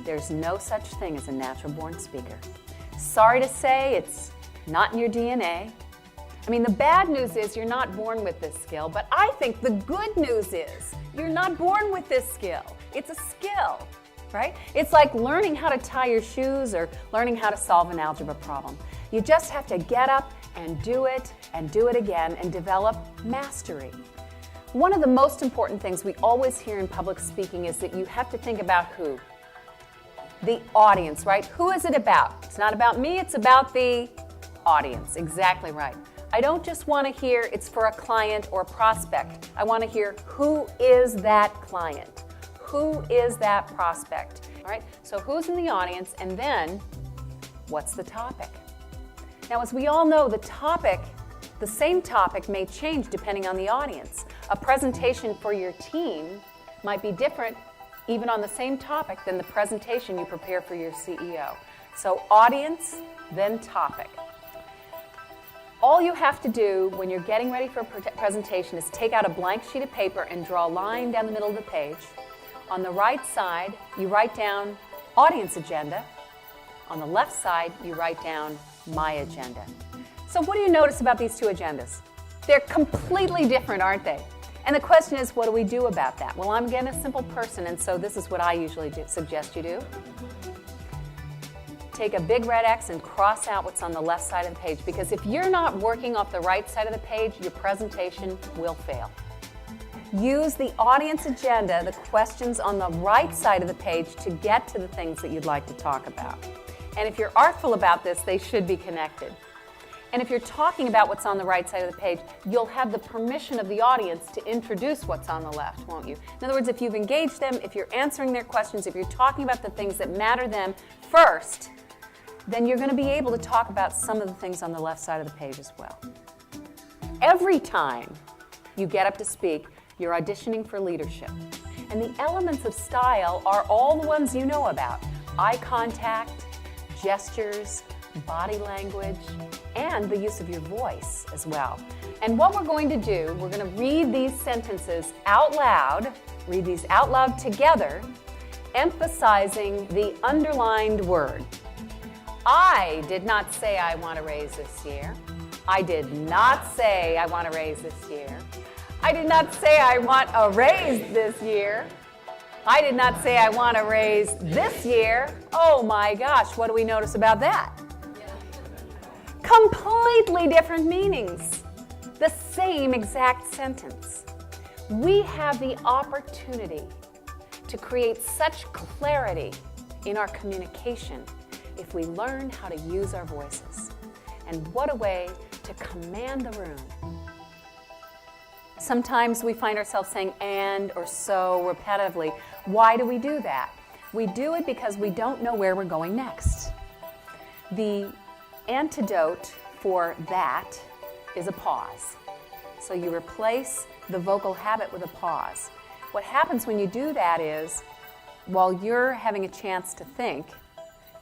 there's no such thing as a natural-born speaker. Sorry to say, it's not in your DNA. I mean, the bad news is you're not born with this skill, but I think the good news is you're not born with this skill. It's a skill, right? It's like learning how to tie your shoes or learning how to solve an algebra problem. You just have to get up and do it again and develop mastery. One of the most important things we always hear in public speaking is that you have to think about who? The audience, right? Who is it about? It's not about me, it's about the audience. Exactly right. I don't just want to hear it's for a client or a prospect. I want to hear who is that client? Who is that prospect? All right, so who's in the audience, and then what's the topic? Now, as we all know, the same topic may change depending on the audience. A presentation for your team might be different even on the same topic than the presentation you prepare for your CEO. So audience, then topic. All you have to do when you're getting ready for a presentation is take out a blank sheet of paper and draw a line down the middle of the page. On the right side, you write down audience agenda. On the left side, you write down my agenda. So what do you notice about these two agendas? They're completely different, aren't they? And the question is, what do we do about that? Well, I'm again a simple person, and so this is what I usually suggest you do. Take a big red X and cross out what's on the left side of the page, because if you're not working off the right side of the page, your presentation will fail. Use the audience agenda, the questions on the right side of the page, to get to the things that you'd like to talk about. And if you're artful about this, they should be connected. And if you're talking about what's on the right side of the page, you'll have the permission of the audience to introduce what's on the left, won't you? In other words, if you've engaged them, if you're answering their questions, if you're talking about the things that matter them first, then you're going to be able to talk about some of the things on the left side of the page as well. Every time you get up to speak, you're auditioning for leadership. And the elements of style are all the ones you know about: eye contact, gestures, body language, and the use of your voice as well. And what we're going to do, we're going to read these sentences out loud, read these out loud together, emphasizing the underlined word. I did not say I want a raise this year. I did not say I want a raise this year. I did not say I want a raise this year. I did not say I want a raise this year. Oh my gosh, what do we notice about that? Completely different meanings. The same exact sentence. We have the opportunity to create such clarity in our communication if we learn how to use our voices. And what a way to command the room. Sometimes we find ourselves saying and or so repetitively. Why do we do that? We do it because we don't know where we're going next. The antidote for that is a pause. So you replace the vocal habit with a pause. What happens when you do that is, while you're having a chance to think,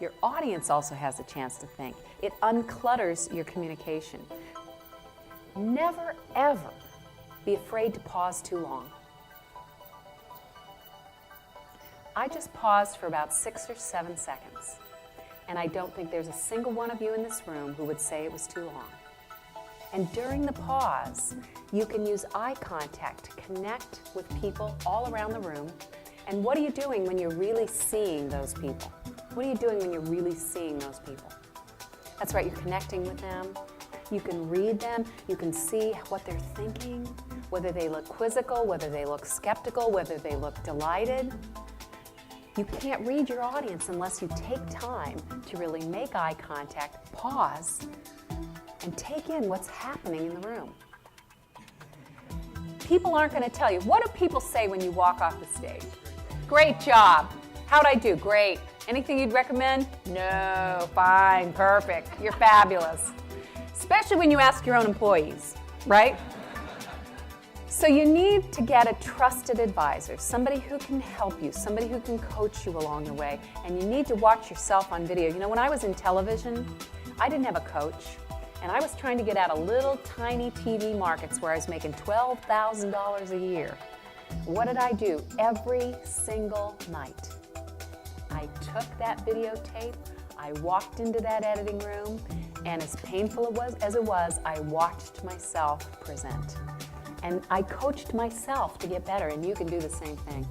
your audience also has a chance to think. It unclutters your communication. Never, ever be afraid to pause too long. I just paused for about 6 or 7 seconds. And I don't think there's a single one of you in this room who would say it was too long. And during the pause, you can use eye contact to connect with people all around the room. And what are you doing when you're really seeing those people? What are you doing when you're really seeing those people? That's right, you're connecting with them. You can read them. You can see what they're thinking, whether they look quizzical, whether they look skeptical, whether they look delighted. You can't read your audience unless you take time to really make eye contact, pause, and take in what's happening in the room. People aren't going to tell you. What do people say when you walk off the stage? Great job. How'd I do? Great. Anything you'd recommend? No. Fine. Perfect. You're fabulous. Especially when you ask your own employees, right? So you need to get a trusted advisor, somebody who can help you, somebody who can coach you along the way, and you need to watch yourself on video. You know, when I was in television, I didn't have a coach, and I was trying to get out of little tiny TV markets where I was making $12,000 a year. What did I do? Every single night, I took that videotape, I walked into that editing room, and as painful as it was, I watched myself present. And I coached myself to get better, and you can do the same thing.